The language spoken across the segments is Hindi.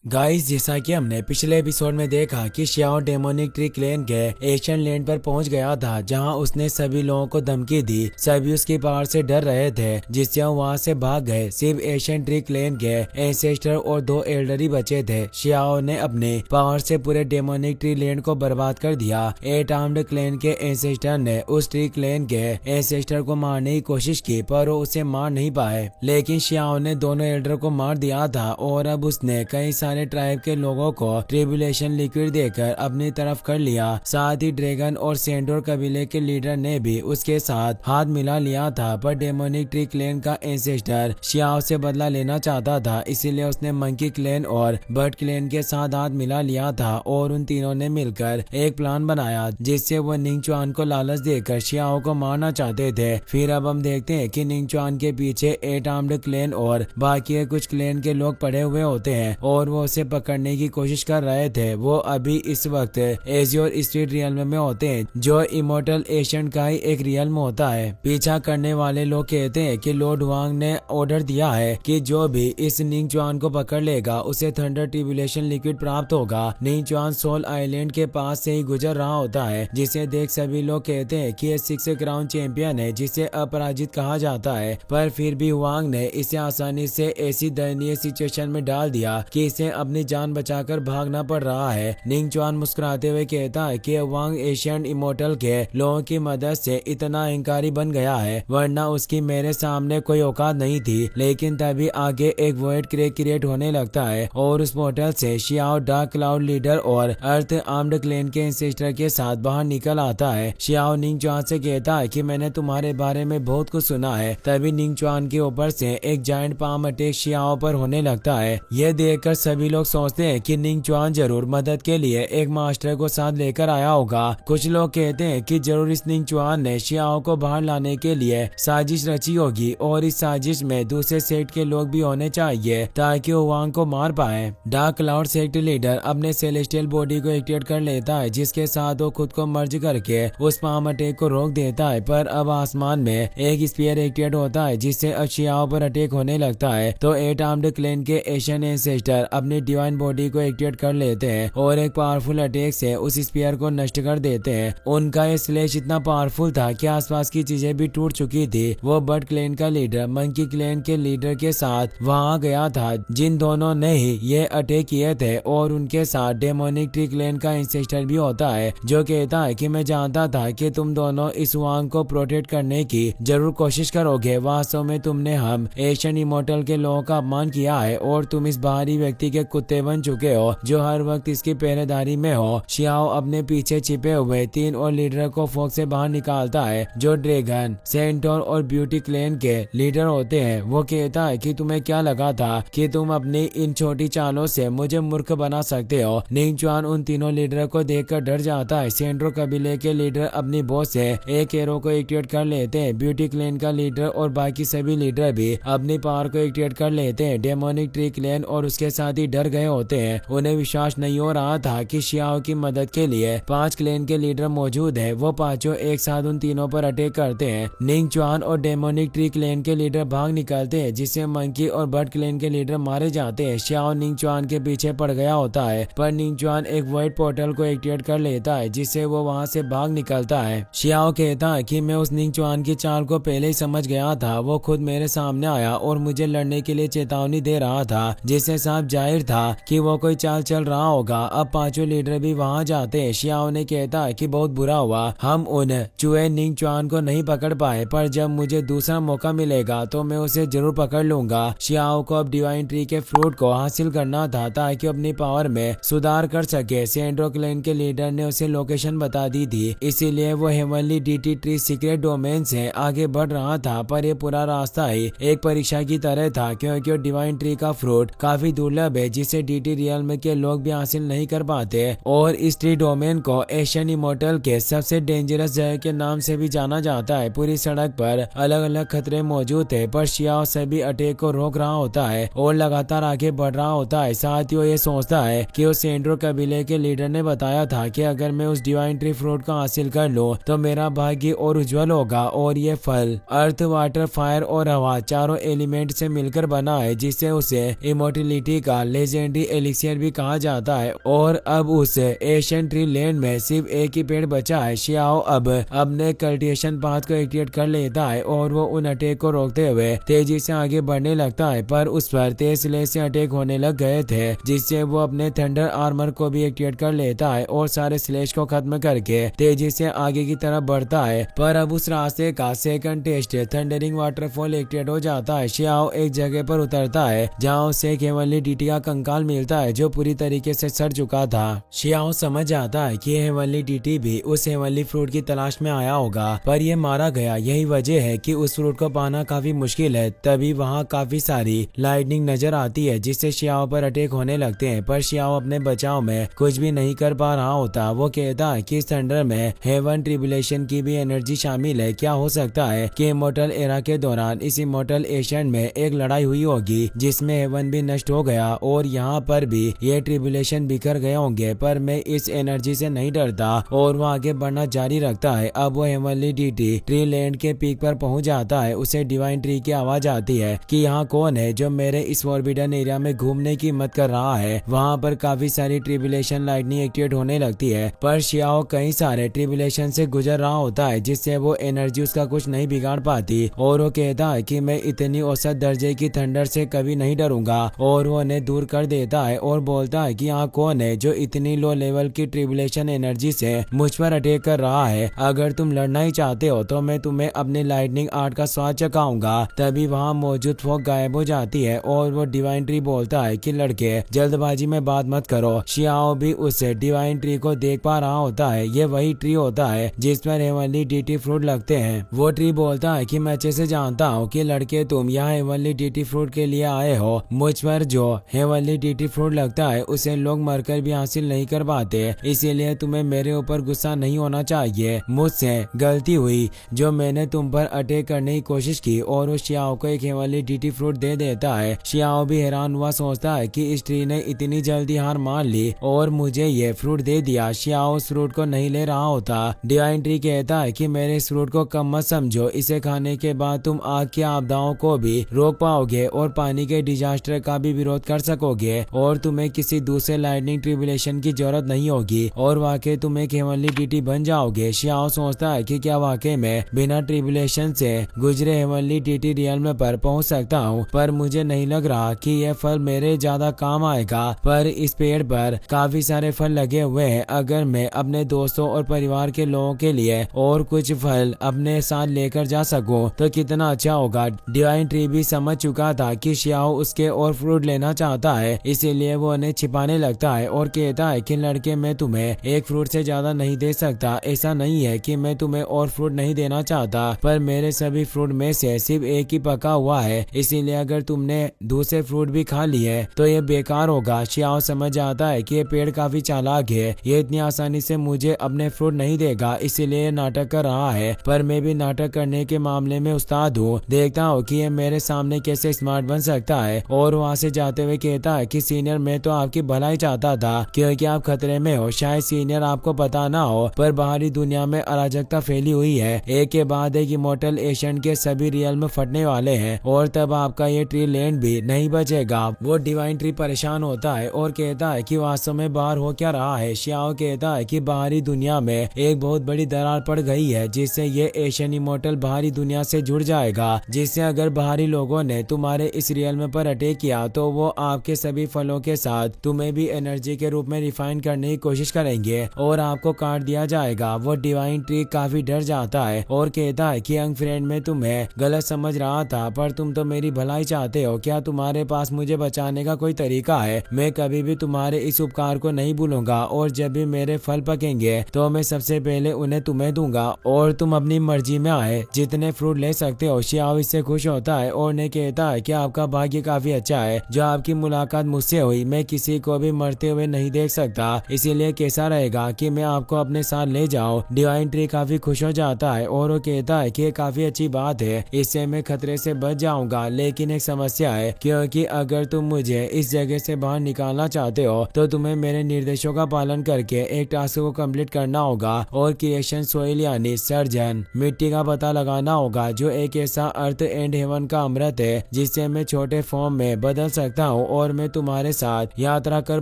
गाइस, जैसा कि हमने पिछले एपिसोड में देखा कि शियाओ डेमोनिक ट्री क्लेन के एशियन लैंड पर पहुंच गया था, जहां उसने सभी लोगों को धमकी दी। सभी उसकी पावर से डर रहे थे, जिससे वो वहां से भाग गए। सिर्फ एशियन ट्री क्लेन के एंसेस्टर और 2 एल्डर ही बचे थे। शियाओ ने अपने पावर से पूरे डेमोनिक ट्री लैंड को बर्बाद कर दिया। 8 आर्म्ड क्लेन के एंसेस्टर ने उस ट्री क्लेन के एंसेस्टर को मारने की कोशिश की, पर वो उसे मार नहीं पाए। लेकिन शियाओ ने दोनों एल्डर को मार दिया था और अब उसने कई सारे ट्राइब के लोगों को ट्रिब्यूलेशन लिक्विड देकर अपनी तरफ कर लिया। साथ ही ड्रैगन और सेंडोर कबीले के लीडर ने भी उसके साथ हाथ मिला लिया था। पर डेमोनिक ट्री क्लेन का एंसेस्टर शियाओ से बदला लेना चाहता था, इसीलिए उसने मंकी क्लेन और बर्ड क्लेन के साथ हाथ मिला लिया था और उन तीनों ने मिलकर एक प्लान बनाया, जिससे वो निंगचुआन को लालच देकर शियाओ को मारना चाहते थे। फिर अब हम देखते हैं कि निंगचुआन के पीछे 8 आर्म्ड क्लेन और बाकी के कुछ क्लेन के लोग पड़े हुए होते हैं और वो उसे पकड़ने की कोशिश कर रहे थे। वो अभी इस वक्त एजियोर स्ट्रीट रियल्म में होते हैं, जो इमोर्टल एशियन का ही एक रियल्म होता है। पीछा करने वाले लोग कहते हैं कि लॉर्ड वांग ने ऑर्डर दिया है कि जो भी इस निंगचुआन को पकड़ लेगा उसे थंडर ट्रिब्यूलेशन लिक्विड प्राप्त होगा। निंगचुआन सोल आइलैंड के पास से ही गुजर रहा होता है, जिसे देख सभी लोग कहते हैं कि ये 6 क्राउन चैंपियन है, जिसे अपराजित कहा जाता है। पर फिर भी वांग ने इसे आसानी से ऐसी दयनीय सिचुएशन में डाल दिया कि इसे अपनी जान बचाकर भागना पड़ रहा है। निंगचुआन मुस्कुराते हुए कहता है कि वांग एशियन इमोर्टल के लोगों की मदद से इतना अहंकारी बन गया है, वरना उसकी मेरे सामने कोई औकात नहीं थी। लेकिन तभी आगे एक वॉइड क्रैक क्रिएट होने लगता है और उस पोर्टल से शियाओ डार्क क्लाउड लीडर और अर्थ आर्म्ड क्लेन के एंसेस्टर के साथ बाहर निकल आता है। शियाओ निंगचुआन से कहता है कि मैंने तुम्हारे बारे में बहुत कुछ सुना है। तभी निंगचुआन के ऊपर से एक जायंट पाम अटैक शियाओ पर होने लगता है। यह देखकर सभी लोग सोचते हैं कि निंगचुआन जरूर मदद के लिए एक मास्टर को साथ लेकर आया होगा। कुछ लोग कहते हैं कि जरूर इस निंगचुआन ने शियाओ को बाहर लाने के लिए साजिश रची होगी और इस साजिश में दूसरे सेक्ट के लोग भी होने चाहिए ताकि वो वांग को मार पाए। डार्क क्लाउड सेक्ट लीडर अपने सेलेस्टियल बॉडी को एक्टिवेट कर लेता है, जिसके साथ वो खुद को मर्ज करके उस पाम अटैक को रोक देता है। पर अब आसमान में एक स्पीयर एक्टिवेट होता है, जिससे अब शियाओ पर अटैक होने लगता है। तो 8 आर्म्ड क्लेन के एशियन एंसेस्टर अपनी डिवाइन बॉडी को एक्टिवेट कर लेते हैं और एक पावरफुल अटैक से उस स्पीयर को नष्ट कर देते हैं। उनका ये स्लैश इतना पावरफुल था कि आसपास की चीजें भी टूट चुकी थी। वो बर्ड क्लेन का लीडर मंकी क्लेन के लीडर के साथ वहां गया था, जिन दोनों ने ही ये अटैक किए थे। और उनके साथ डेमोनिक ट्री क्लेन का एंसेस्टर भी होता है, जो कहता है कि मैं जानता था कि तुम दोनों इस वांग को प्रोटेक्ट करने की जरूर कोशिश करोगे। वास्तव में तुमने हम एशियन इमोर्टल के लोगों का अपमान किया है और तुम इस बाहरी व्यक्ति के कुत्ते बन चुके हो जो हर वक्त इसकी पहरेदारी में हो। शियाओ अपने पीछे छिपे हुए 3 और लीडर को फोक से बाहर निकालता है, जो ड्रैगन, सेंटोर और ब्यूटी क्लेन के लीडर होते हैं। वो कहता है कि तुम्हें क्या लगा था कि तुम अपनी इन छोटी चालों से मुझे मूर्ख बना सकते हो। निंगचुआन उन तीनों लीडर को देखकर डर जाता है। सेंट्रो कबीले के लीडर अपनी बोझ से एक एरो को एक्टिवेट कर लेते हैं। ब्यूटी क्लेन का लीडर और बाकी सभी लीडर भी अपनी पावर को एक्टिवेट कर लेते हैं। डेमोनिक ट्री क्लेन और उसके साथ ही डर गए होते हैं। उन्हें विश्वास नहीं हो रहा था कि शियाओ की मदद के लिए 5 क्लेन के लीडर मौजूद है। वो पांचों एक साथ उन तीनों पर अटैक करते हैं। निंगचुआन और डेमोनिक ट्री क्लेन के लीडर भाग निकलते हैं, जिससे मंकी और बर्ड क्लेन के लीडर मारे जाते हैं। शियाओ निंगचुआन के पीछे पड़ गया होता है, पर निंगचुआन एक व्हाइट पोर्टल को एक्टिवेट कर लेता है, जिससे वो वहां से भाग निकलता है। शियाओ कहता है कि मैं उस निंगचुआन की चाल को पहले ही समझ गया था। वो खुद मेरे सामने आया और मुझे लड़ने के लिए चेतावनी दे रहा था, जिससे साफ जाहिर था कि वो कोई चाल चल रहा होगा। अब पांचों लीडर भी वहां जाते हैं। शियाओ ने कहता है कि बहुत बुरा हुआ हम उन चूहे निंगचुआन को नहीं पकड़ पाए, पर जब मुझे दूसरा मौका मिलेगा तो मैं उसे जरूर पकड़ लूंगा। शियाओ को अब डिवाइन ट्री के फ्रूट को हासिल करना था ताकि अपनी पावर में सुधार कर सके। सेंट्रो क्लेन के लीडर ने उसे लोकेशन बता दी थी, इसीलिए वो heavenly deity tree secret domain से आगे बढ़ रहा था। पर ये पूरा रास्ता ही एक परीक्षा की तरह था, क्योंकि डिवाइन ट्री का फ्रूट काफी दुर्लभ है, जिसे डीटी रियल्म के लोग भी हासिल नहीं कर पाते। और इस ट्री डोमेन को एशियन इमोर्टल के सबसे डेंजरस जगह के नाम से भी जाना जाता है। पूरी सड़क पर अलग अलग खतरे मौजूद थे, पर शियाओ सभी अटैक को रोक रहा होता है और लगातार आगे बढ़ रहा होता है। साथ ही वो ये सोचता है कि उस सेंट्रो कबीले के लीडर ने बताया था कि अगर मैं उस डिवाइन ट्री फ्रूट को हासिल कर लूं तो मेरा भाग्य और उज्जवल होगा। और ये फल अर्थ, वाटर, फायर और हवा चारों एलिमेंट से मिलकर बना है, जिससे उसे इमोर्टिलिटी का लेजेंडरी एलिक्सियर भी कहा जाता है। और अब उस एशियन ट्री लैंड में सिर्फ एक ही पेड़ बचा है। शियाओ अब अपने कल्टिवेशन पाथ को एक्टिवेट कर लेता है और वो उन अटैक को रोकते हुए तेजी से आगे बढ़ने लगता है, पर उस पर तेज स्लेज से अटैक होने लग गए थे, जिससे वो अपने थंडर आर्मर को भी एक्टिवेट कर लेता है और सारे स्लेज को खत्म करके तेजी से आगे की तरफ बढ़ता है। पर अब उस रास्ते का second test thundering waterfall activate हो जाता है। शियाओ एक जगह पर उतरता है जहाँ उसे हेवनली डीटी का कंकाल मिलता है जो पूरी तरीके से सड़ चुका था। शियाओ समझ जाता है कि हेवनली डीटी भी उस हेवनली फ्रूट की तलाश में आया होगा, पर यह मारा गया। यही वजह है कि उस फ्रूट को पाना काफी मुश्किल है। तभी वहाँ काफी सारी लाइटनिंग नजर आती है जिससे शियाओ पर अटैक होने लगते हैं, पर शियाओ अपने बचाव में कुछ भी नहीं कर पा रहा होता। वो कहता है कि इस थंडर में हेवन ट्रिबुलेशन की भी एनर्जी शामिल है। क्या हो सकता है कि इमॉर्टल एरा के दौरान इस इमॉर्टल एशियन में एक लड़ाई हुई होगी जिसमें हेवन भी नष्ट हो गया और यहाँ पर भी ये ट्रिबुलेशन बिखर गए होंगे, पर मैं इस एनर्जी से नहीं डरता और वो आगे बढ़ना जारी रखता है। अब वो हेवनली डीटी ट्री लैंड के पीक पर पहुंच जाता है। उसे डिवाइन ट्री की आवाज आती है कि यहाँ कौन है जो मेरे इस फॉरबिडन एरिया में घूमने की हिम्मत कर रहा है। वहाँ पर काफी सारी ट्रिबुलेशन लाइटनिंग एक्टिवेट होने लगती है, पर शियाओ कई सारे ट्रिबुलेशन से गुजर रहा होता है जिससे वो एनर्जी उसका कुछ नहीं बिगाड़ पाती और वो कहता है कि मैं इतनी औसत दर्जे की थंडर से कभी नहीं डरूंगा और वो उन्हें दूर कर देता है और बोलता है कि यहाँ कौन है जो इतनी लो लेवल की ट्रिबुलेशन एनर्जी से मुझ पर अटैक कर रहा है। अगर तुम लड़ना ही चाहते हो तो मैं तुम्हें अपनी लाइटनिंग आर्ट का स्वाद चखाऊंगा। तभी वहाँ मौजूद फॉग गायब हो जाती है और वो डिवाइन ट्री बोलता है कि लड़के जल्दबाजी में बात मत करो। शियाओ भी उस डिवाइन ट्री को देख पा रहा होता है। ये वही ट्री होता है जिस पर हेवनली डीटी फ्रूट लगते हैं। वो ट्री बोलता है कि मैं अच्छे से जानता हूँ कि लड़के तुम यहाँ हेवनली डीटी फ्रूट के लिए आए हो। मुझ पर जो हेवनली डीटी फ्रूट लगता है उसे लोग मरकर भी हासिल नहीं कर पाते, इसीलिए तुम्हें मेरे ऊपर गुस्सा नहीं होना चाहिए। मुझसे गलती हुई जो मैंने तुम पर अटैक करने की कोशिश की। और उस शियाओ को एक हेवनली डीटी फ्रूट दे देता है। शियाओ भी हैरान हुआ, सोचता है कि इस ट्री ने इतनी जल्दी हार मान ली और मुझे ये फ्रूट दे दिया। शियाओ उस फ्रूट को नहीं ले रहा होता। डिवाइन ट्री कहता है कि मेरे इस फ्रूट को कम मत समझो, इसे खाने के बाद तुम आग की आपदाओं को भी रोक पाओगे और पानी के डिजास्टर का भी विरोध कर सकोगे और तुम्हें किसी दूसरे लाइटनिंग ट्रिबुलेशन की जरूरत नहीं होगी और वाकई तुम एक हेवनली डीटी बन जाओगे। शियाओ सोचता है कि क्या वाकई में बिना ट्रिबुलेशन से गुजरे हेवनली डीटी रियल्म पर पहुंच सकता हूं, पर मुझे नहीं लग रहा कि यह फल मेरे ज्यादा काम आएगा। पर इस पेड़ पर काफी सारे फल लगे हुए हैं, अगर मैं अपने दोस्तों और परिवार के लोगों के लिए और कुछ फल अपने साथ लेकर जा सकूं तो कितना अच्छा होगा। डिवाइन ट्री भी समझ चुका था कि शियाओ उसके और फ्रूट लेना चाहता है, इसीलिए वो उन्हें छिपाने लगता है और कहता है कि लड़के मैं तुम्हें एक फ्रूट से ज्यादा नहीं दे सकता। ऐसा नहीं है कि मैं तुम्हें और फ्रूट नहीं देना चाहता, पर मेरे सभी फ्रूट में से सिर्फ एक ही पका हुआ है, इसीलिए अगर तुमने दूसरे फ्रूट भी खा लिए तो ये बेकार होगा। शियाओ समझ आता है कि ये पेड़ काफी चालाक है, ये इतनी आसानी से मुझे अपने फ्रूट नहीं देगा, इसीलिए नाटक कर रहा है। पर मैं भी नाटक करने के मामले में उस्ताद हूँ, देखता हूँ कि ये मेरे सामने कैसे स्मार्ट बन सकता है। और वहाँ से जाते हुए कहता है कि सीनियर मैं तो आपकी भलाई चाहता था क्योंकि आप खतरे में हो। शायद सीनियर आपको पता ना हो पर बाहरी दुनिया में अराजकता फैली हुई है, एक के बाद एक इमॉर्टल एशियन के सभी रियल्म फटने वाले हैं और तब आपका ये ट्री लैंड भी नहीं बचेगा। वो डिवाइन ट्री परेशान होता है और कहता है कि वास्तव में बाहर हो क्या रहा है। शियाओ कहता है कि बाहरी दुनिया में एक बहुत बड़ी दरार पड़ गई है जिससे ये एशियन इमॉर्टल बाहरी दुनिया से जुड़ जाएगा, जिससे अगर बाहरी लोगों ने तुम्हारे इस रियल्म पर अटैक किया तो वो आपके सभी फलों के साथ तुम्हें भी एनर्जी के रूप में रिफाइन करने की कोशिश करेंगे और आपको काट दिया जाएगा। वो डिवाइन ट्री काफी डर जाता है और कहता है कि यंग फ्रेंड मैं तुम्हें गलत समझ रहा था, पर तुम तो मेरी भलाई चाहते हो। क्या तुम्हारे पास मुझे बचाने का कोई तरीका है? मैं कभी भी तुम्हारे इस उपकार को नहीं भूलूंगा और जब भी मेरे फल पकेंगे तो मैं सबसे पहले उन्हें तुम्हें दूंगा और तुम अपनी मर्जी में आए जितने फ्रूट ले सकते हो। शियाओ इससे खुश होता है और ने कहता है कि आपका भाग्य काफी अच्छा है जो आपकी मुलाकात मुझसे हुई। मैं किसी को भी मरते हुए नहीं देख सकता, इसीलिए कैसा रहेगा कि मैं आपको अपने साथ ले जाऊं। डिवाइन ट्री काफी खुश हो जाता है और वो कहता है कि ये काफी अच्छी बात है, इससे मैं खतरे से बच जाऊंगा, लेकिन एक समस्या है क्योंकि अगर तुम मुझे इस जगह से बाहर निकालना चाहते हो तो तुम्हें मेरे निर्देशों का पालन करके एक टास्क को कंप्लीट करना होगा और क्रिएशन सोइल यानी सर्जन मिट्टी का पता लगाना होगा जो एक ऐसा अर्थ एंड हेवन का अमृत है जिससे मैं छोटे फॉर्म में बदल सकता हूँ और मैं तुम्हारे साथ यात्रा कर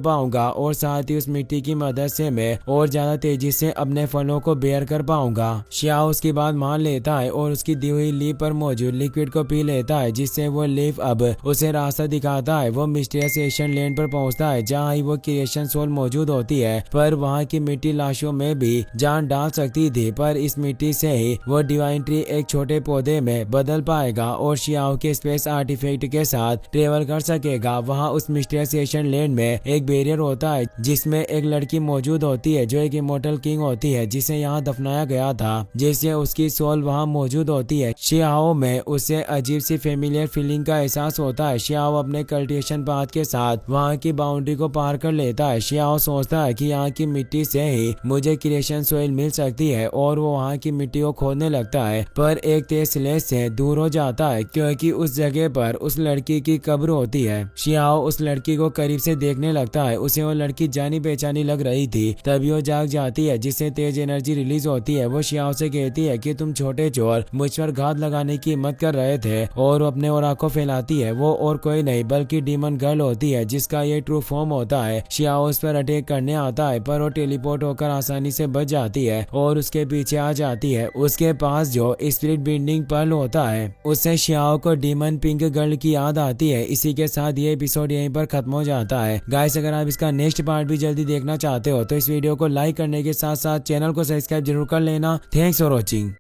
पाऊंगा और साथ ही उस मिट्टी की मदद से मैं और ज्यादा तेजी से अपने फलों को बेयर कर पाऊंगा। शियाओ उसकी बात मान लेता है और उसकी दी हुई लीफ पर मौजूद लिक्विड को पी लेता है, जिससे वो लीफ अब उसे रास्ता दिखाता है। वो मिस्टीरियस एशियन लैंड पर पहुंचता है जहां ही वो क्रिएशन सोल मौजूद होती है, पर वहां की मिट्टी लाशों में भी जान डाल सकती थी। पर इस मिट्टी से ही वो डिवाइन ट्री एक छोटे पौधे में बदल पाएगा और शियाओ के स्पेस आर्टिफैक्ट के साथ ट्रेवल कर सकेगा। वहां उस मिस्टीरियस एशियन लैंड में एक बैरियर होता है जिसमें एक लड़की मौजूद होती है जो एक इमोर्टल किंग होती है, जिसे यहाँ दफनाया गया था, जिससे उसकी सोल वहाँ मौजूद होती है। शियाओ में उसे अजीब सी फेमिलियर फीलिंग का एहसास होता है। शियाओ अपने कल्टिवेशन पाथ के साथ वहाँ की बाउंड्री को पार कर लेता है। शियाओ सोचता है कि यहाँ की मिट्टी से ही मुझे क्रिएशन सोइल मिल सकती है और वो वहाँ की मिट्टी को खोदने लगता है, पर एक तेज स्लेज से दूर हो जाता है क्योंकि उस जगह पर उस लड़की की कब्र होती है। शियाओ उस लड़की को करीब से देखने लगता है। उसे वो लड़की जानी पहचानी लग रही थी। तभी वो जाग जाती है जिससे तेज एनर्जी रिलीज होती है। वो शियाओ से कहती है कि तुम छोटे चोर मुझ पर घात लगाने की हिम्मत कर रहे थे, और अपने और आंखों फैलाती है। वो और कोई नहीं बल्कि डीमन गर्ल होती है जिसका ये ट्रू फॉर्म होता है। शियाओ उस पर अटैक करने आता है पर वो टेलीपोर्ट होकर आसानी से बच जाती है और उसके पीछे आ जाती है। उसके पास जो स्पिरिट बिंडिंग पर्ल होता है उससे शियाओ को डीमन पिंक गर्ल की याद आती है। इसी के साथ ये एपिसोड यहीं पर खत्म हो जाता है। गाइस, अगर आप इसका नेक्स्ट पार्ट भी जल्दी देखना चाहते हो तो इस वीडियो को लाइक करने के साथ साथ चैनल को सब्सक्राइब जरूर कर लेना। Thanks for watching.